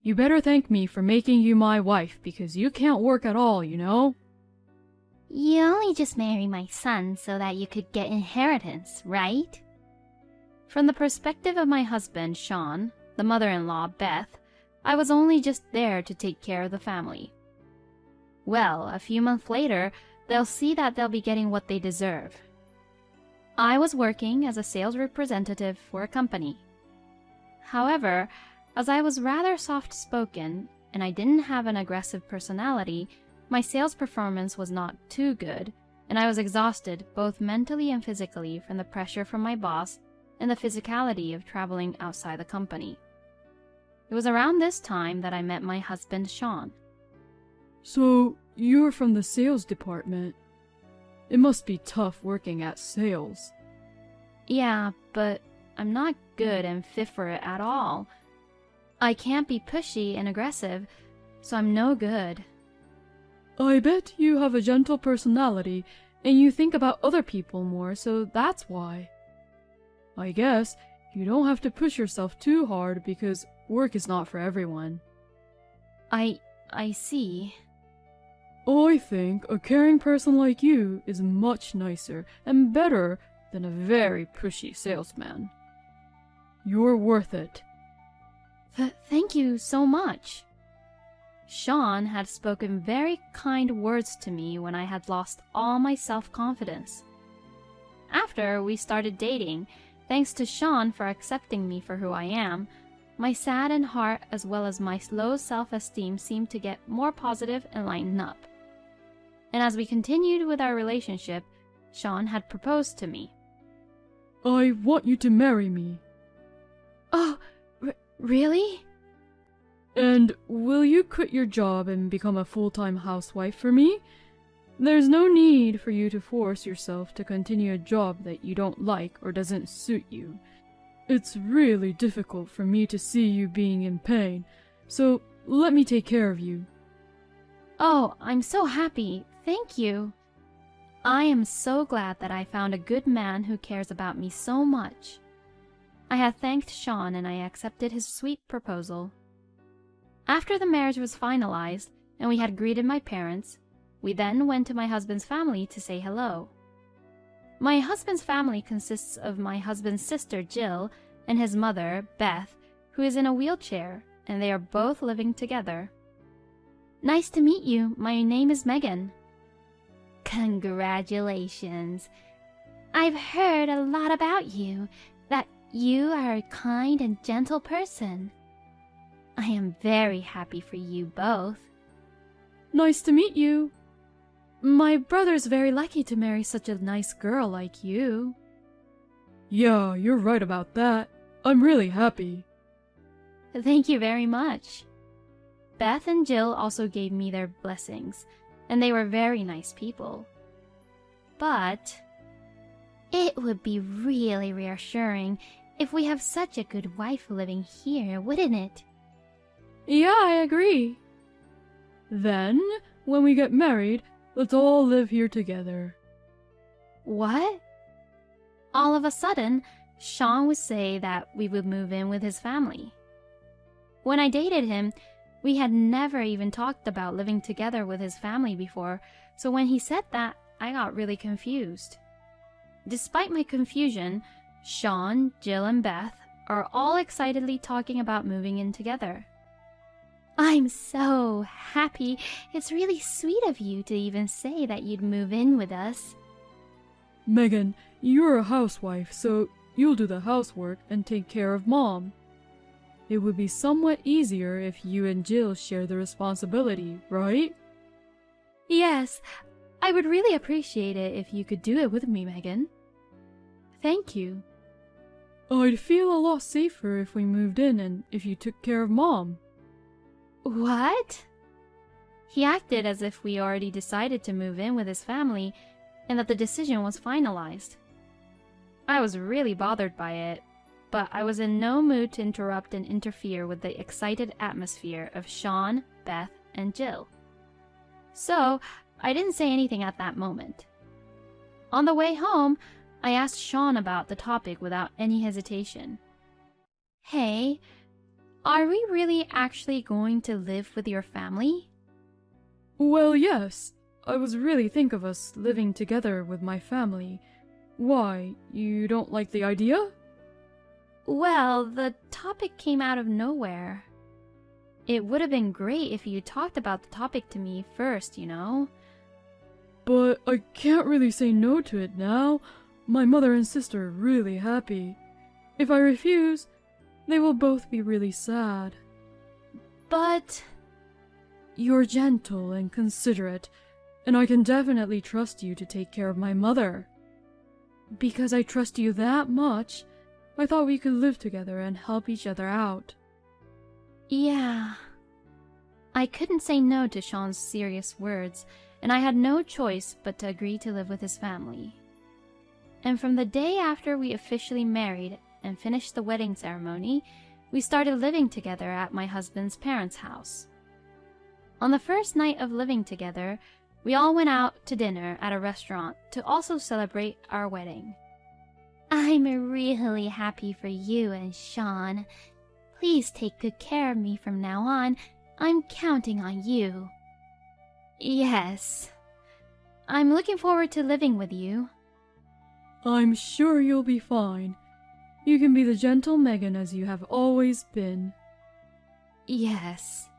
You better thank me for making you my wife, because you can't work at all, you know? You only just married my son so that you could get inheritance, right? From the perspective of my husband, Sean, the mother-in-law, Beth, I was only just there to take care of the family. Well, a few months later, they'll see that they'll be getting what they deserve. I was working as a sales representative for a company. However, as I was rather soft-spoken and I didn't have an aggressive personality, my sales performance was not too good, and I was exhausted both mentally and physically from the pressure from my boss and the physicality of traveling outside the company. It was around this time that I met my husband, Sean. So, you're from the sales department. It must be tough working at sales. Yeah, but I'm not good and fit for it at all. I can't be pushy and aggressive, so I'm no good. I bet you have a gentle personality and you think about other people more, so that's why. I guess you don't have to push yourself too hard because work is not for everyone. I see. I think a caring person like you is much nicer and better than a very pushy salesman. You're worth it. Thank you so much. Sean had spoken very kind words to me when I had lost all my self-confidence. After we started dating, thanks to Sean for accepting me for who I am, my saddened heart as well as my low self-esteem seemed to get more positive and lighten up. And as we continued with our relationship, Sean had proposed to me. I want you to marry me. Oh, really? And will you quit your job and become a full-time housewife for me? There's no need for you to force yourself to continue a job that you don't like or doesn't suit you. It's really difficult for me to see you being in pain, so let me take care of you. Oh, I'm so happy. Thank you. I am so glad that I found a good man who cares about me so much. I had thanked Sean and I accepted his sweet proposal. After the marriage was finalized and we had greeted my parents, we then went to my husband's family to say hello. My husband's family consists of my husband's sister, Jill, and his mother, Beth, who is in a wheelchair, and they are both living together. Nice to meet you. My name is Megan. Congratulations. I've heard a lot about you, that you are a kind and gentle person. I am very happy for you both. Nice to meet you. My brother's very lucky to marry such a nice girl like you. Yeah, you're right about that. I'm really happy. Thank you very much. Beth and Jill also gave me their blessings, and they were very nice people. But it would be really reassuring if we have such a good wife living here, wouldn't it? Yeah, I agree. Then, when we get married, let's all live here together. What? All of a sudden, Sean would say that we would move in with his family. When I dated him, we had never even talked about living together with his family before, so when he said that, I got really confused. Despite my confusion, Sean, Jill, and Beth are all excitedly talking about moving in together. I'm so happy. It's really sweet of you to even say that you'd move in with us. Megan, you're a housewife, so you'll do the housework and take care of Mom. It would be somewhat easier if you and Jill share the responsibility, right? Yes, I would really appreciate it if you could do it with me, Megan. Thank you. I'd feel a lot safer if we moved in and if you took care of Mom. What? He acted as if we already decided to move in with his family and that the decision was finalized. I was really bothered by it, but I was in no mood to interrupt and interfere with the excited atmosphere of Sean, Beth, and Jill. So, I didn't say anything at that moment. On the way home, I asked Sean about the topic without any hesitation. Hey, Are we really actually going to live with your family? Well, yes. I was really think of us living together with my family. Why, you don't like the idea? Well, the topic came out of nowhere. It would have been great if you talked about the topic to me first, you know? But I can't really say no to it now. My mother and sister are really happy. If I refuse, they will both be really sad. But... You're gentle and considerate, and I can definitely trust you to take care of my mother. Because I trust you that much, I thought we could live together and help each other out. Yeah. I couldn't say no to Sean's serious words, and I had no choice but to agree to live with his family. And from the day after we officially married and finished the wedding ceremony, we started living together at my husband's parents' house. On the first night of living together, we all went out to dinner at a restaurant to also celebrate our wedding. I'm really happy for you and Sean. Please take good care of me from now on. I'm counting on you. Yes. I'm looking forward to living with you. I'm sure you'll be fine. You can be the gentle Megan as you have always been. Yes.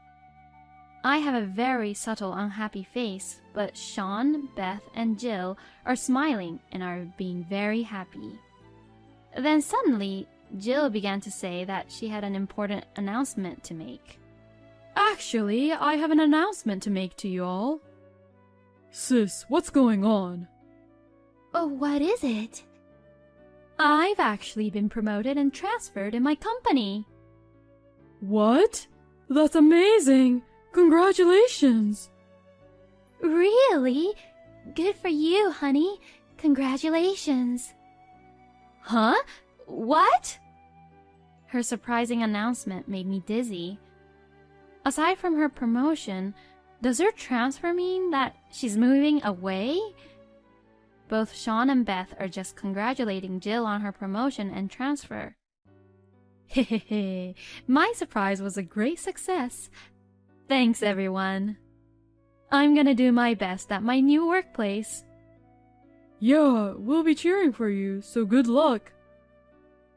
I have a very subtle unhappy face, but Sean, Beth, and Jill are smiling and are being very happy. Then suddenly, Jill began to say that she had an important announcement to make. Actually, I have an announcement to make to you all. Sis, what's going on? Oh, what is it? I've actually been promoted and transferred in my company. What? That's amazing! Congratulations! Really? Good for you, honey. Congratulations. Huh? What? Her surprising announcement made me dizzy. Aside from her promotion, does her transfer mean that she's moving away? Both Sean and Beth are just congratulating Jill on her promotion and transfer. Hehehe, my surprise was a great success. Thanks, everyone. I'm gonna do my best at my new workplace. Yeah, we'll be cheering for you, so good luck.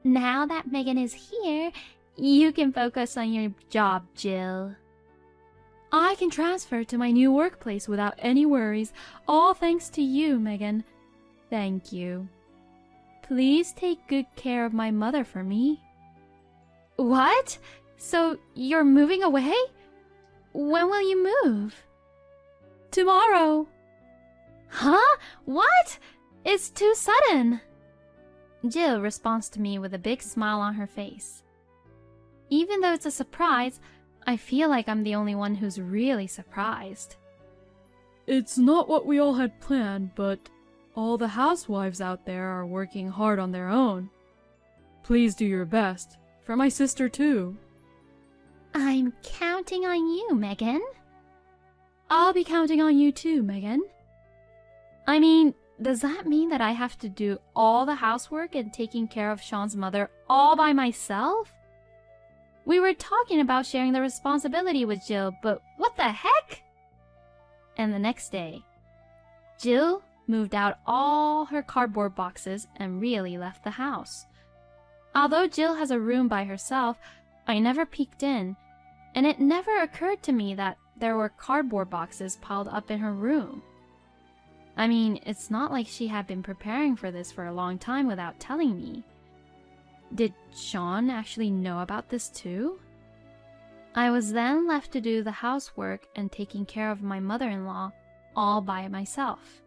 Now that Megan is here, you can focus on your job, Jill. I can transfer to my new workplace without any worries, all thanks to you, Megan. Thank you. Please take good care of my mother for me. What? So you're moving away? When will you move? Tomorrow. Huh? What? It's too sudden. Jill responds to me with a big smile on her face. Even though it's a surprise, I feel like I'm the only one who's really surprised. It's not what we all had planned, but all the housewives out there are working hard on their own. Please do your best, for my sister too. I'm counting on you, Megan. I'll be counting on you too, Megan. I mean, does that mean that I have to do all the housework and taking care of Sean's mother all by myself? We were talking about sharing the responsibility with Jill, but what the heck? And the next day, Jill moved out all her cardboard boxes and really left the house. Although Jill has a room by herself, I never peeked in, and it never occurred to me that there were cardboard boxes piled up in her room. I mean, it's not like she had been preparing for this for a long time without telling me. Did Sean actually know about this too? I was then left to do the housework and taking care of my mother-in-law all by myself.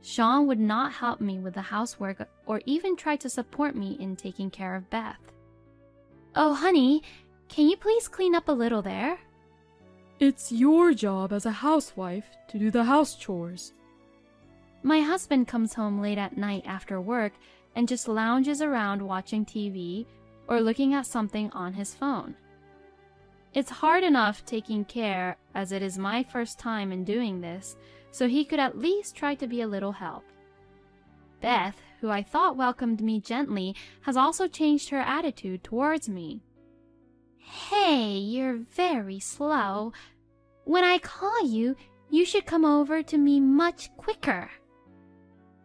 Sean would not help me with the housework or even try to support me in taking care of Beth. Oh, honey, can you please clean up a little there? It's your job as a housewife to do the house chores. My husband comes home late at night after work and just lounges around watching TV or looking at something on his phone. It's hard enough taking care as it is my first time in doing this, so he could at least try to be a little help. Beth, who I thought welcomed me gently, has also changed her attitude towards me. Hey, you're very slow. When I call you, you should come over to me much quicker.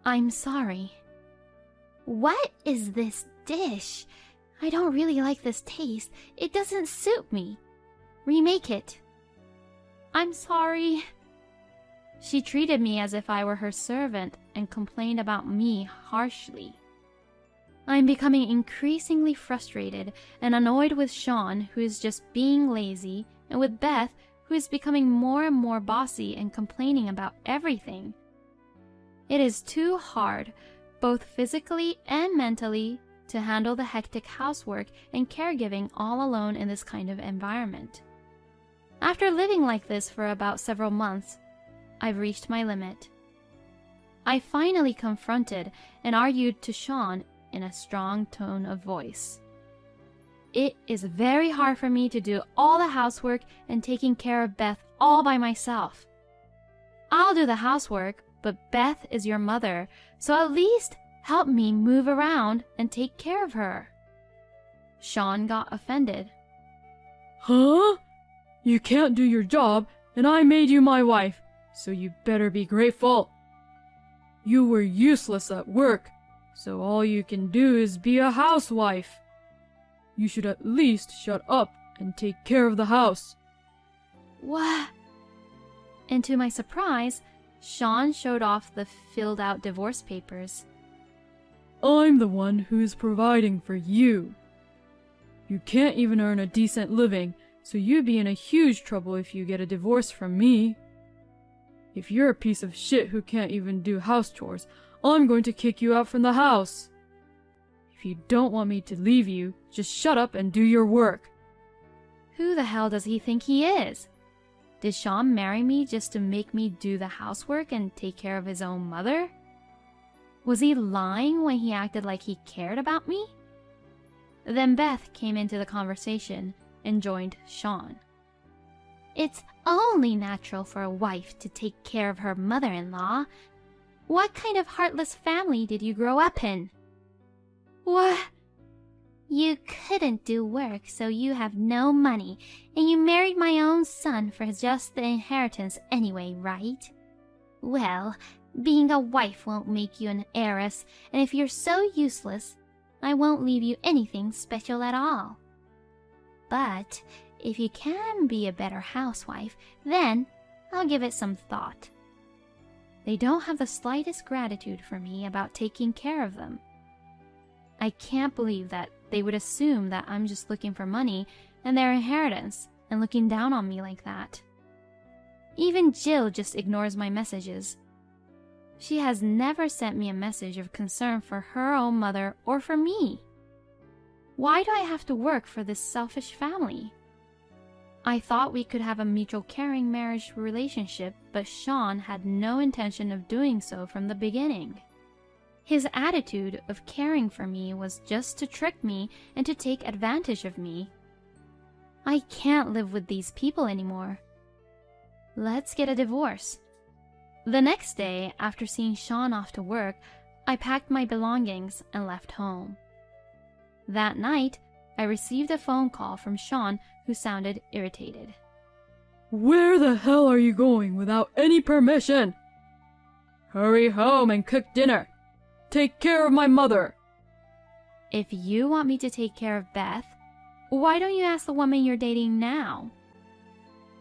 I'm sorry. What is this dish? I don't really like this taste. It doesn't suit me. Remake it. I'm sorry. She treated me as if I were her servant and complained about me harshly. I'm becoming increasingly frustrated and annoyed with Sean, who is just being lazy, and with Beth, who is becoming more and more bossy and complaining about everything. It is too hard, both physically and mentally, to handle the hectic housework and caregiving all alone in this kind of environment. After living like this for about several months, I've reached my limit. I finally confronted and argued to Sean in a strong tone of voice. It is very hard for me to do all the housework and taking care of Beth all by myself. I'll do the housework, but Beth is your mother, so at least help me move around and take care of her. Sean got offended. Huh? You can't do your job, and I made you my wife, so you better be grateful. You were useless at work, so all you can do is be a housewife. You should at least shut up and take care of the house. What? And to my surprise, Sean showed off the filled-out divorce papers. I'm the one who's providing for you. You can't even earn a decent living, so you'd be in a huge trouble if you get a divorce from me. If you're a piece of shit who can't even do house chores, I'm going to kick you out from the house. If you don't want me to leave you, just shut up and do your work. Who the hell does he think he is? Did Sean marry me just to make me do the housework and take care of his own mother? Was he lying when he acted like he cared about me? Then Beth came into the conversation and joined Sean. It's only natural for a wife to take care of her mother-in-law. What kind of heartless family did you grow up in? What? You couldn't do work, so you have no money, and you married my own son for just the inheritance anyway, right? Well, being a wife won't make you an heiress, and if you're so useless, I won't leave you anything special at all. But if you can be a better housewife, then I'll give it some thought. They don't have the slightest gratitude for me about taking care of them. I can't believe that they would assume that I'm just looking for money and their inheritance and looking down on me like that. Even Jill just ignores my messages. She has never sent me a message of concern for her own mother or for me. Why do I have to work for this selfish family? I thought we could have a mutual caring marriage relationship, but Sean had no intention of doing so from the beginning. His attitude of caring for me was just to trick me and to take advantage of me. I can't live with these people anymore. Let's get a divorce. The next day, after seeing Sean off to work, I packed my belongings and left home. That night, I received a phone call from Sean, who sounded irritated. Where the hell are you going without any permission? Hurry home and cook dinner. Take care of my mother. If you want me to take care of Beth, why don't you ask the woman you're dating now?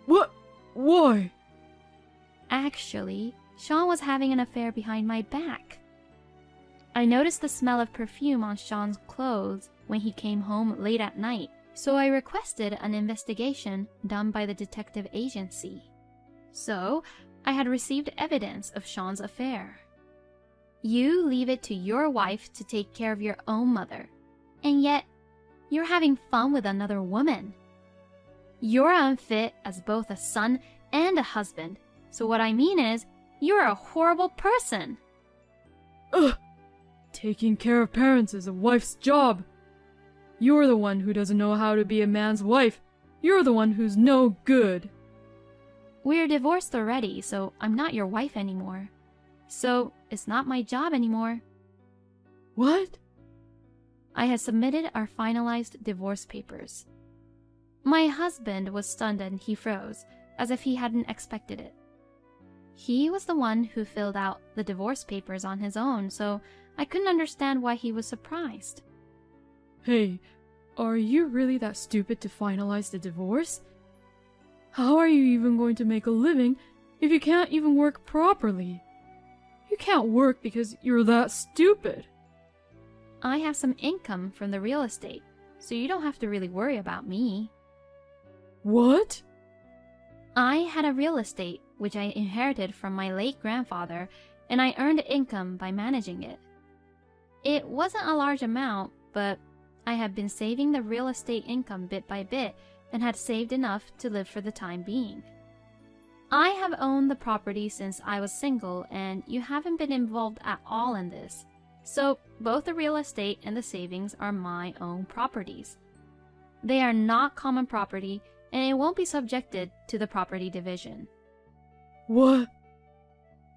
What? Why? Actually, Sean was having an affair behind my back. I noticed the smell of perfume on Sean's clothes when he came home late at night, so I requested an investigation done by the detective agency. So, I had received evidence of Sean's affair. You leave it to your wife to take care of your own mother, and yet you're having fun with another woman. You're unfit as both a son and a husband, so what I mean is, you're a horrible person. Ugh! Taking care of parents is a wife's job. You're the one who doesn't know how to be a man's wife. You're the one who's no good. We're divorced already, so I'm not your wife anymore. So, it's not my job anymore. What? I had submitted our finalized divorce papers. My husband was stunned and he froze, as if he hadn't expected it. He was the one who filled out the divorce papers on his own, so I couldn't understand why he was surprised. Hey, are you really that stupid to finalize the divorce? How are you even going to make a living if you can't even work properly? You can't work because you're that stupid. I have some income from the real estate, so you don't have to really worry about me. What? I had a real estate which I inherited from my late grandfather, and I earned income by managing it. It wasn't a large amount, but I had been saving the real estate income bit by bit and had saved enough to live for the time being. I have owned the property since I was single, and you haven't been involved at all in this. So both the real estate and the savings are my own properties. They are not common property, and it won't be subjected to the property division. What?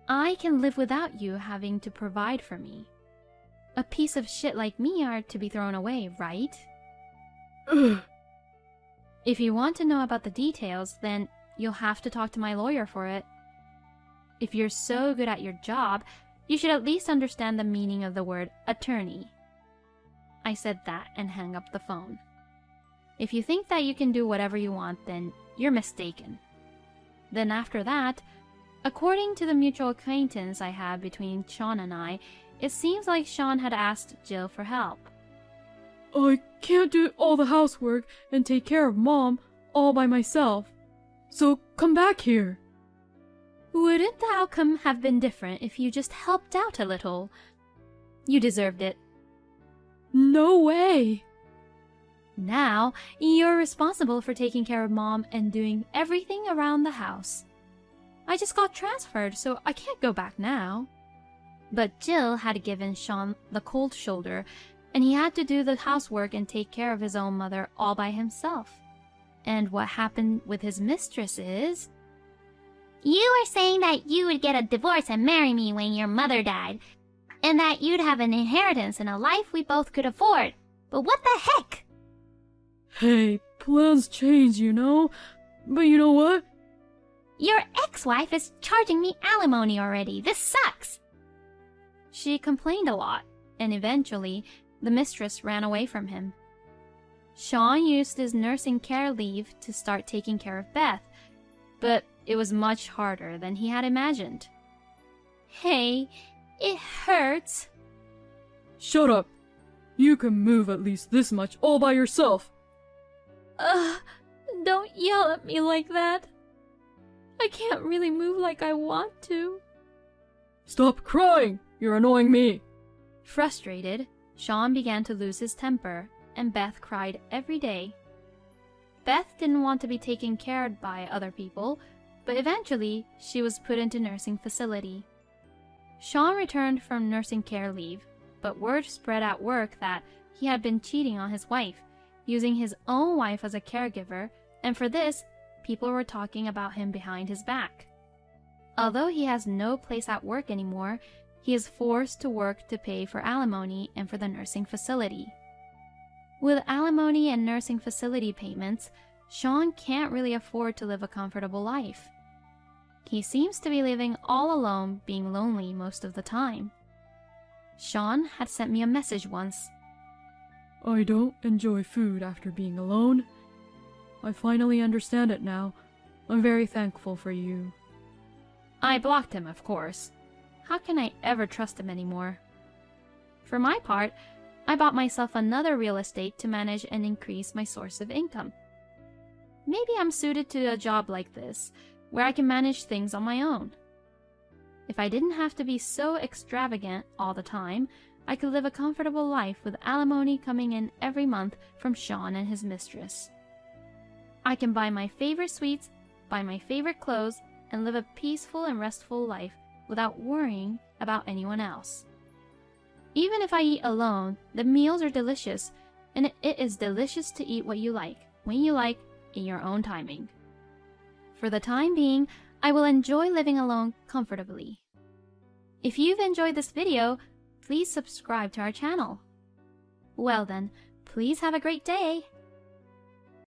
I can live without you having to provide for me. A piece of shit like me are to be thrown away, right? Ugh. If you want to know about the details, then you'll have to talk to my lawyer for it. If you're so good at your job, you should at least understand the meaning of the word attorney. I said that and hung up the phone. If you think that you can do whatever you want, then you're mistaken. Then after that, according to the mutual acquaintance I have between Sean and I, it seems like Sean had asked Jill for help. I can't do all the housework and take care of Mom all by myself. So come back here. Wouldn't the outcome have been different if you just helped out a little? You deserved it. No way. Now, you're responsible for taking care of Mom and doing everything around the house. I just got transferred, so I can't go back now. But Jill had given Sean the cold shoulder, and he had to do the housework and take care of his own mother all by himself. And what happened with his mistress is... You were saying that you would get a divorce and marry me when your mother died, and that you'd have an inheritance and a life we both could afford. But what the heck? Hey, plans change, you know? But you know what? Your ex-wife is charging me alimony already. This sucks. She complained a lot, and eventually, the mistress ran away from him. Sean used his nursing care leave to start taking care of Beth, but it was much harder than he had imagined. Hey, it hurts. Shut up. You can move at least this much all by yourself. Don't yell at me like that. I can't really move like I want to. Stop crying! You're annoying me. Frustrated, Sean began to lose his temper, and Beth cried every day. Beth didn't want to be taken care of by other people, but eventually she was put into nursing facility. Sean returned from nursing care leave, but word spread at work that he had been cheating on his wife, using his own wife as a caregiver, and for this, people were talking about him behind his back. Although he has no place at work anymore, he is forced to work to pay for alimony and for the nursing facility. With alimony and nursing facility payments, Sean can't really afford to live a comfortable life. He seems to be living all alone, being lonely most of the time. Sean had sent me a message once. I don't enjoy food after being alone. I finally understand it now. I'm very thankful for you. I blocked him, of course. How can I ever trust him anymore? For my part, I bought myself another real estate to manage and increase my source of income. Maybe I'm suited to a job like this, where I can manage things on my own. If I didn't have to be so extravagant all the time, I could live a comfortable life with alimony coming in every month from Sean and his mistress. I can buy my favorite sweets, buy my favorite clothes, and live a peaceful and restful life without worrying about anyone else. Even if I eat alone, the meals are delicious, and it is delicious to eat what you like, when you like, in your own timing. For the time being, I will enjoy living alone comfortably. If you've enjoyed this video, please subscribe to our channel. Well then, please have a great day!